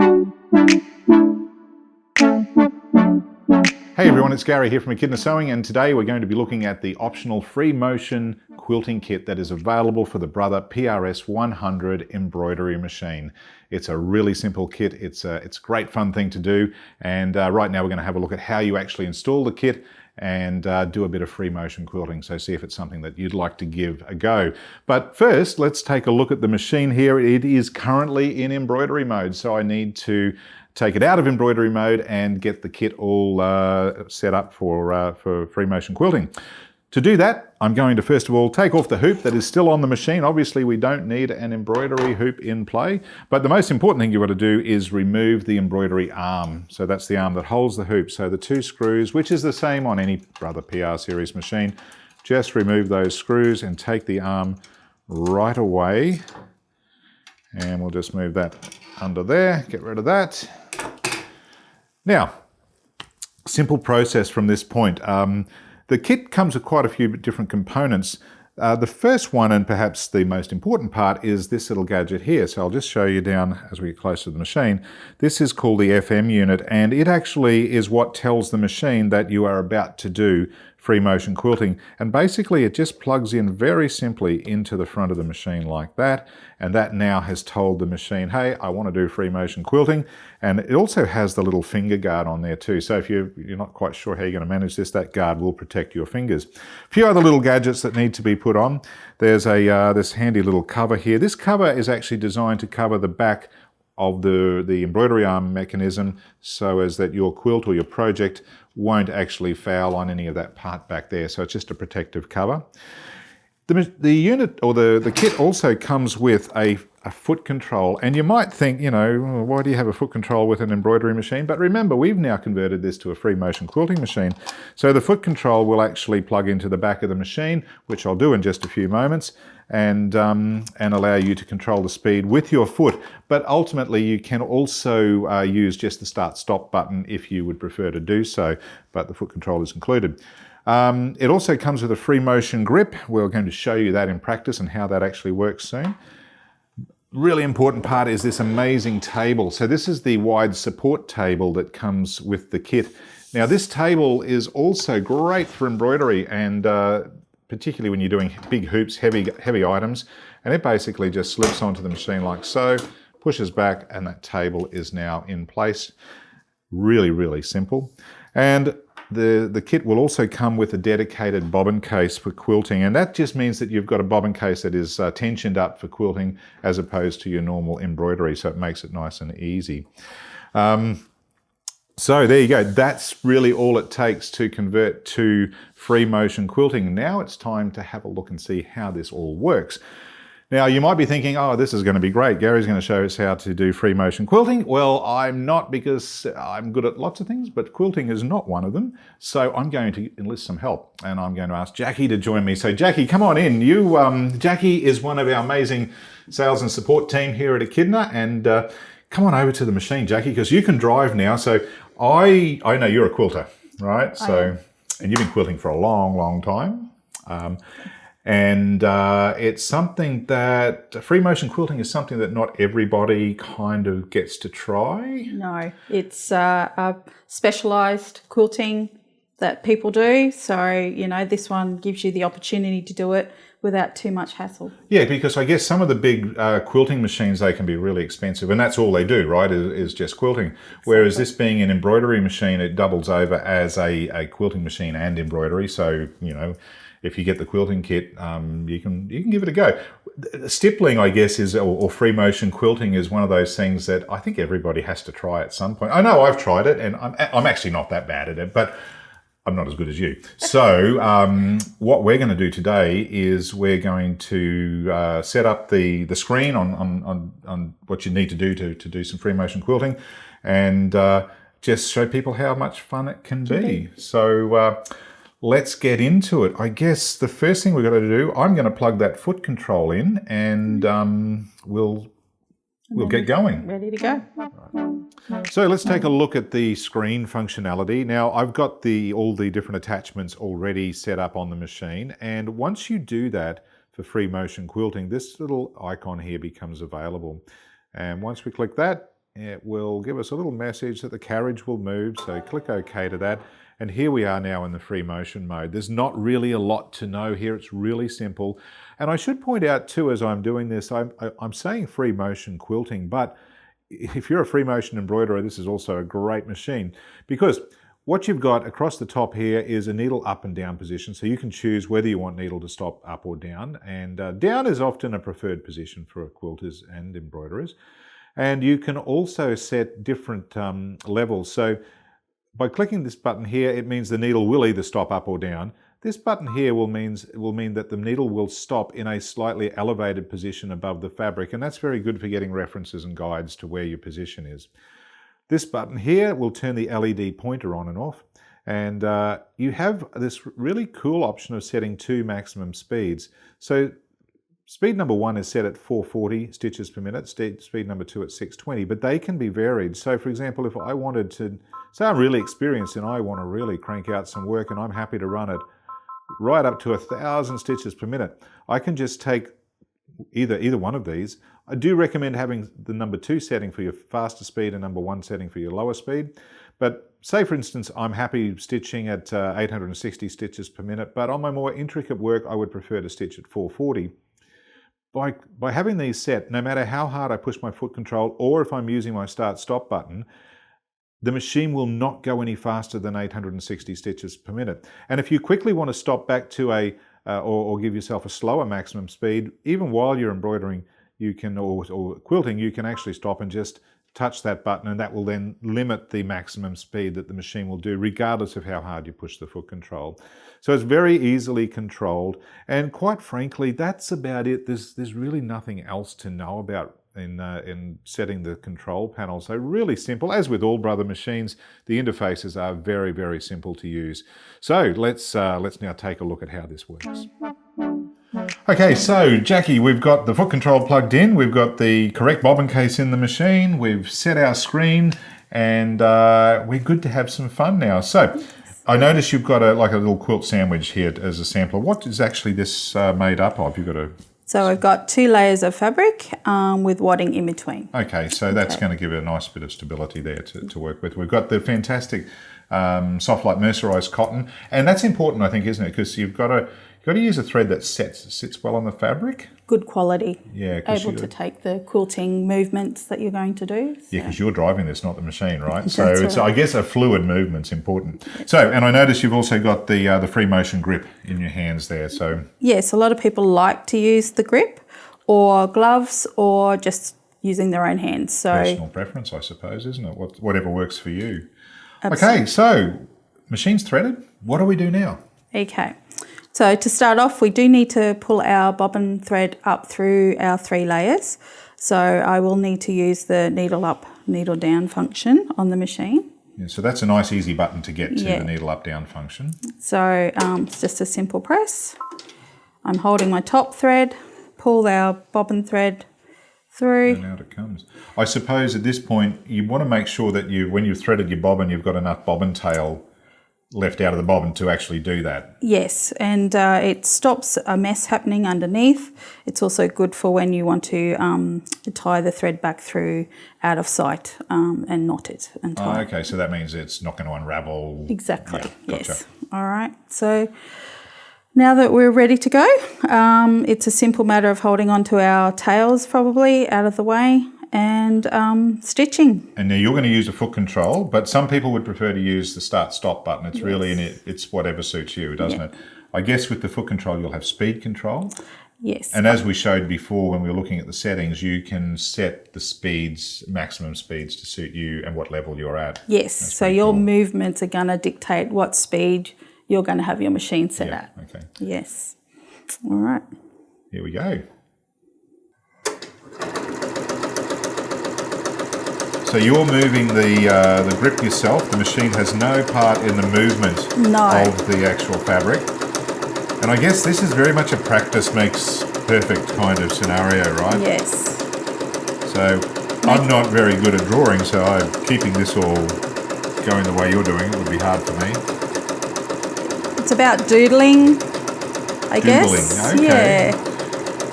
Hey everyone, it's Gary here from Echidna Sewing, and today we're going to be looking at the optional free motion quilting kit that is available for the Brother PRS100 embroidery machine. It's a really simple kit. It's a great fun thing to do, and right now we're going to have a look at how you actually install the kit and do a bit of free motion quilting, so see if it's something that you'd like to give a go. But first, let's take a look at the machine here. It is currently in embroidery mode, so I need to take it out of embroidery mode and get the kit all set up for free motion quilting. To do that, I'm going to first of all take off the hoop that is still on the machine. Obviously we don't need an embroidery hoop in play, but the most important thing you've got to do is remove the embroidery arm. So that's the arm that holds the hoop. So the two screws, which is the same on any Brother PR series machine, just remove those screws and take the arm right away. And we'll just move that under there, get rid of that. Now, simple process from this point. The kit comes with quite a few different components. The first one, and perhaps the most important part, is this little gadget here. So I'll just show you down as we get closer to the machine. This is called the FM unit, and it actually is what tells the machine that you are about to do free motion quilting. And basically it just plugs in very simply into the front of the machine like that. And that now has told the machine, hey, I want to do free motion quilting. And it also has the little finger guard on there too. So if you're not quite sure how you're going to manage this, that guard will protect your fingers. A few other little gadgets that need to be put on. There's this handy little cover here. This cover is actually designed to cover the back of the embroidery arm mechanism so as that your quilt or your project won't actually foul on any of that part back there. So it's just a protective cover. The unit or the kit also comes with a foot control, and you might think, why do you have a foot control with an embroidery machine? But remember, we've now converted this to a free motion quilting machine. So the foot control will actually plug into the back of the machine, which I'll do in just a few moments, and allow you to control the speed with your foot. But ultimately you can also use just the start-stop button if you would prefer to do so, but the foot control is included. It also comes with a free motion grip. We're going to show you that in practice and how that actually works soon. Really important part is this amazing table. So this is the wide support table that comes with the kit. Now this table is also great for embroidery, and particularly when you're doing big hoops, heavy items, and it basically just slips onto the machine like so, pushes back, and that table is now in place. Really, really simple. And the kit will also come with a dedicated bobbin case for quilting, and that just means that you've got a bobbin case that is tensioned up for quilting as opposed to your normal embroidery, so it makes it nice and easy. So there you go. That's really all it takes to convert to free motion quilting. Now it's time to have a look and see how this all works. Now you might be thinking, oh, this is going to be great. Gary's going to show us how to do free motion quilting. Well, I'm not, because I'm good at lots of things, but quilting is not one of them. So I'm going to enlist some help, and I'm going to ask Jackie to join me. So Jackie, come on in. Jackie is one of our amazing sales and support team here at Echidna, and come on over to the machine, Jackie, because you can drive now. So I know you're a quilter, right? So, and you've been quilting for a long, long time. And it's something that, free motion quilting is something that not everybody kind of gets to try. No, it's a specialised quilting that people do. So, this one gives you the opportunity to do it without too much hassle. Yeah, because I guess some of the big quilting machines, they can be really expensive, and that's all they do, right, is just quilting. Exactly. Whereas this being an embroidery machine, it doubles over as a quilting machine and embroidery. So, if you get the quilting kit, you can give it a go. Stippling, I guess, or free motion quilting is one of those things that I think everybody has to try at some point. I know I've tried it, and I'm actually not that bad at it, but I'm not as good as you. So what we're going to do today is we're going to set up the screen on what you need to do some free motion quilting, and just show people how much fun it can be. So let's get into it. I guess the first thing we've got to do, I'm going to plug that foot control in, and we'll get going. Ready to go. So let's take a look at the screen functionality. Now I've got all the different attachments already set up on the machine, and once you do that for free motion quilting, this little icon here becomes available. And once we click that, it will give us a little message that the carriage will move, so click OK to that. And here we are now in the free motion mode. There's not really a lot to know here. It's really simple. And I should point out too, as I'm doing this, I'm saying free motion quilting, but if you're a free motion embroiderer, this is also a great machine, because what you've got across the top here is a needle up and down position. So you can choose whether you want needle to stop up or down. And down is often a preferred position for quilters and embroiderers. And you can also set different levels. So by clicking this button here, it means the needle will either stop up or down. This button here will mean that the needle will stop in a slightly elevated position above the fabric, and that's very good for getting references and guides to where your position is. This button here will turn the LED pointer on and off, and you have this really cool option of setting 2 maximum speeds. So speed number 1 is set at 440 stitches per minute, speed number 2 at 620, but they can be varied. So for example, if I wanted to, say I'm really experienced and I want to really crank out some work and I'm happy to run it right up to 1,000 stitches per minute, I can just take either one of these. I do recommend having the number 2 setting for your faster speed and number 1 setting for your lower speed. But say for instance, I'm happy stitching at 860 stitches per minute, but on my more intricate work, I would prefer to stitch at 440. By having these set, no matter how hard I push my foot control or if I'm using my start-stop button, the machine will not go any faster than 860 stitches per minute. And if you quickly want to stop back to or give yourself a slower maximum speed, even while you're embroidering, you can, or quilting, you can actually stop and just touch that button, and that will then limit the maximum speed that the machine will do, regardless of how hard you push the foot control. So it's very easily controlled, and quite frankly, that's about it. There's really nothing else to know about in setting the control panel. So really simple. As with all Brother machines, the interfaces are very, very simple to use. So let's now take a look at how this works. Okay, so Jackie, we've got the foot control plugged in, we've got the correct bobbin case in the machine, we've set our screen, and we're good to have some fun now. So I notice you've got like a little quilt sandwich here as a sampler. What is actually this made up of? You've got a... So we've got 2 layers of fabric with wadding in between. Okay, so that's going to give it a nice bit of stability there to work with. We've got the fantastic soft light mercerized cotton, and that's important, I think, isn't it? Because you've got to use a thread that sits well on the fabric. Good quality. Yeah, able to take the quilting movements that you're going to do. So. Yeah, because you're driving this, not the machine, right? That's so it's, right. I guess, a fluid movement's important. So, and I notice you've also got the free motion grip in your hands there. So yes, a lot of people like to use the grip, or gloves, or just using their own hands. So personal preference, I suppose, isn't it? Whatever works for you. Absolutely. Okay, so machine's threaded. What do we do now? Okay. So to start off, we do need to pull our bobbin thread up through our 3 layers. So I will need to use the needle up, needle down function on the machine. Yeah, so that's a nice easy button to get to, the needle up down function. So it's just a simple press. I'm holding my top thread, pull our bobbin thread through. And out it comes. I suppose at this point you want to make sure that when you've threaded your bobbin, you've got enough bobbin tail left out of the bobbin to actually do that. Yes, and it stops a mess happening underneath. It's also good for when you want to tie the thread back through out of sight and knot it and tie. Oh, okay, so that means it's not going to unravel. Exactly, yeah, gotcha. Yes. All right, so now that we're ready to go, it's a simple matter of holding onto our tails probably out of the way and stitching. And now you're going to use a foot control, but some people would prefer to use the start-stop button. It's really, it's whatever suits you, doesn't it? I guess with the foot control, you'll have speed control. Yes. And as we showed before when we were looking at the settings, you can set the speeds, maximum speeds to suit you and what level you're at. Yes, so your movements are going to dictate what speed you're going to have your machine set at. Okay. Yes. All right. Here we go. So you're moving the grip yourself. The machine has no part in the movement of the actual fabric. And I guess this is very much a practice makes perfect kind of scenario, right? Yes. So I'm not very good at drawing, so keeping this all going the way you're doing it would be hard for me. It's about doodling, I guess. Okay. Yeah.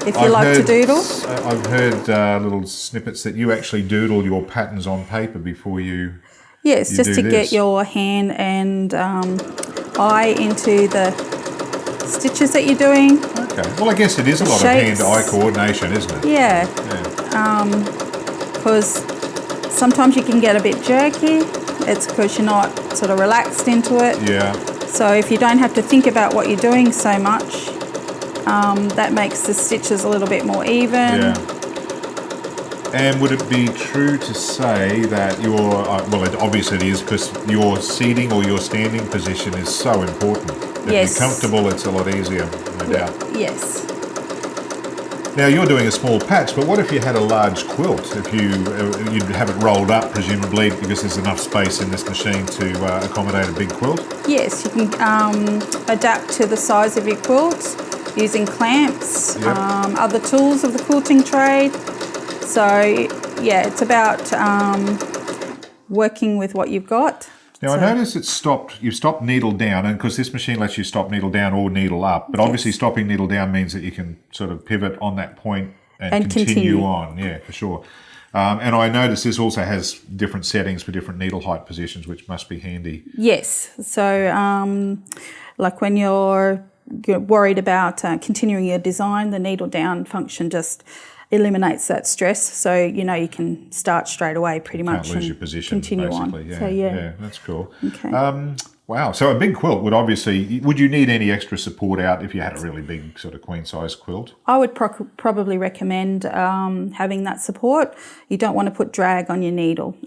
if you like to doodle. I've heard little snippets that you actually doodle your patterns on paper before you. Yes, just to get your hand and eye into the stitches that you're doing. Okay. Well, I guess it is a lot of hand-eye coordination, isn't it? Yeah. Because sometimes you can get a bit jerky. It's because you're not sort of relaxed into it. Yeah. So if you don't have to think about what you're doing so much, that makes the stitches a little bit more even. Yeah. And would it be true to say that obviously it is, because your seating or your standing position is so important. If Yes. you're comfortable, it's a lot easier, no doubt. Yes. Now you're doing a small patch, but what if you had a large quilt? If you'd have it rolled up, presumably, because there's enough space in this machine to accommodate a big quilt? Yes, you can adapt to the size of your quilt using clamps, other tools of the quilting trade. So yeah, it's about working with what you've got. Now I notice you've stopped needle down, and because this machine lets you stop needle down or needle up, but obviously stopping needle down means that you can sort of pivot on that point and continue on. Yeah, for sure. And I notice this also has different settings for different needle height positions, which must be handy. Yes, so like when you're worried about continuing your design, the needle down function just eliminates that stress, so you can start straight away pretty much. Can't lose your position, continue basically. on. Yeah, So yeah, that's cool. Okay. Wow, so a big quilt would you need any extra support out if you had a really big sort of queen size quilt? I would probably recommend having that support. You don't want to put drag on your needle.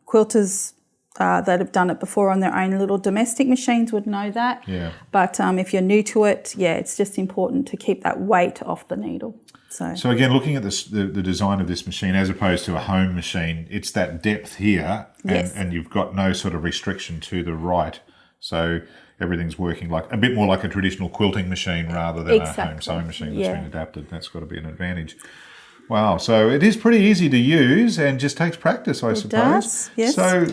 Quilters that have done it before on their own little domestic machines would know that. Yeah. But if you're new to it, it's just important to keep that weight off the needle. So again, looking at the design of this machine as opposed to a home machine, it's that depth here, and you've got no sort of restriction to the right. So everything's working like a bit more like a traditional quilting machine rather than a home sewing machine that's been adapted. That's got to be an advantage. Wow, so it is pretty easy to use and just takes practice, I suppose. Does, yes. So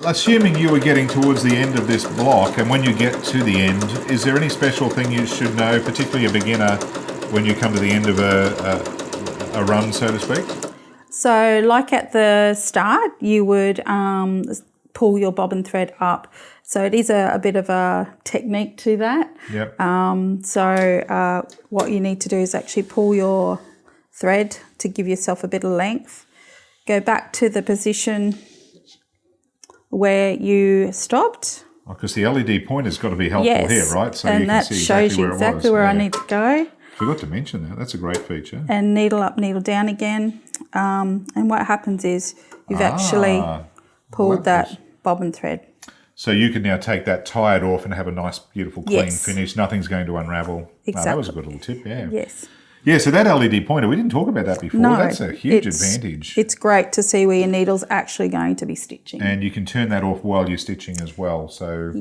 assuming you were getting towards the end of this block, and when you get to the end, is there any special thing you should know, particularly a beginner, when you come to the end of a run, so to speak? So like at the start, you would pull your bobbin thread up. So it is a bit of a technique to that. Yep. So what you need to do is actually pull your thread to give yourself a bit of length. Go back to the position where you stopped. Because the LED pointer's got to be helpful here, right? So and you can that see shows you exactly where I need to go. Forgot to mention that. That's a great feature. And needle up, needle down again. And what happens is you've actually pulled that bobbin thread. So you can now take that, tie it off, and have a nice, beautiful, clean finish. Nothing's going to unravel. Exactly. That was a good little tip, yeah. Yes. Yeah, so that LED pointer, we didn't talk about that before. No, that's a huge advantage. It's great to see where your needle's actually going to be stitching. And you can turn that off while you're stitching as well. So,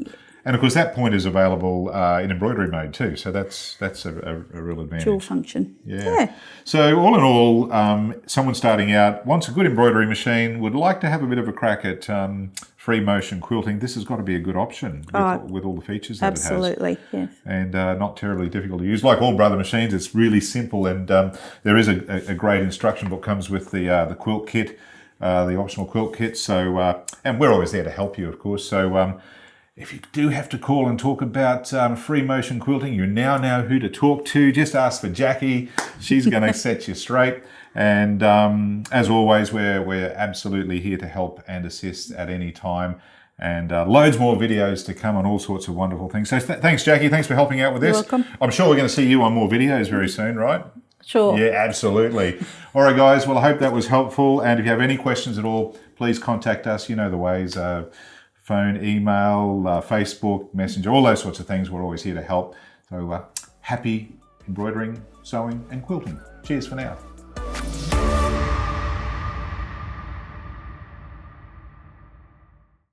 and of course that pointer is available in embroidery mode too. So that's a real advantage. Dual function. Yeah. So all in all, someone starting out wants a good embroidery machine, would like to have a bit of a crack at free motion quilting. This has got to be a good option with all the features that it has. Absolutely, yes. And not terribly difficult to use. Like all Brother machines, it's really simple, and there is a great instruction book comes with the quilt kit, the optional quilt kit. So, and we're always there to help you, of course. So if you do have to call and talk about free motion quilting, you now know who to talk to. Just ask for Jackie. She's going to set you straight. And as always, we're absolutely here to help and assist at any time. And loads more videos to come on all sorts of wonderful things. So thanks, Jackie. Thanks for helping out with this. You're welcome. I'm sure we're going to see you on more videos very soon, right? Sure. Yeah, absolutely. All right, guys. Well, I hope that was helpful. And if you have any questions at all, please contact us. You know the ways. Phone, email, Facebook, Messenger, all those sorts of things. We're always here to help. So happy embroidering, sewing and quilting. Cheers for now.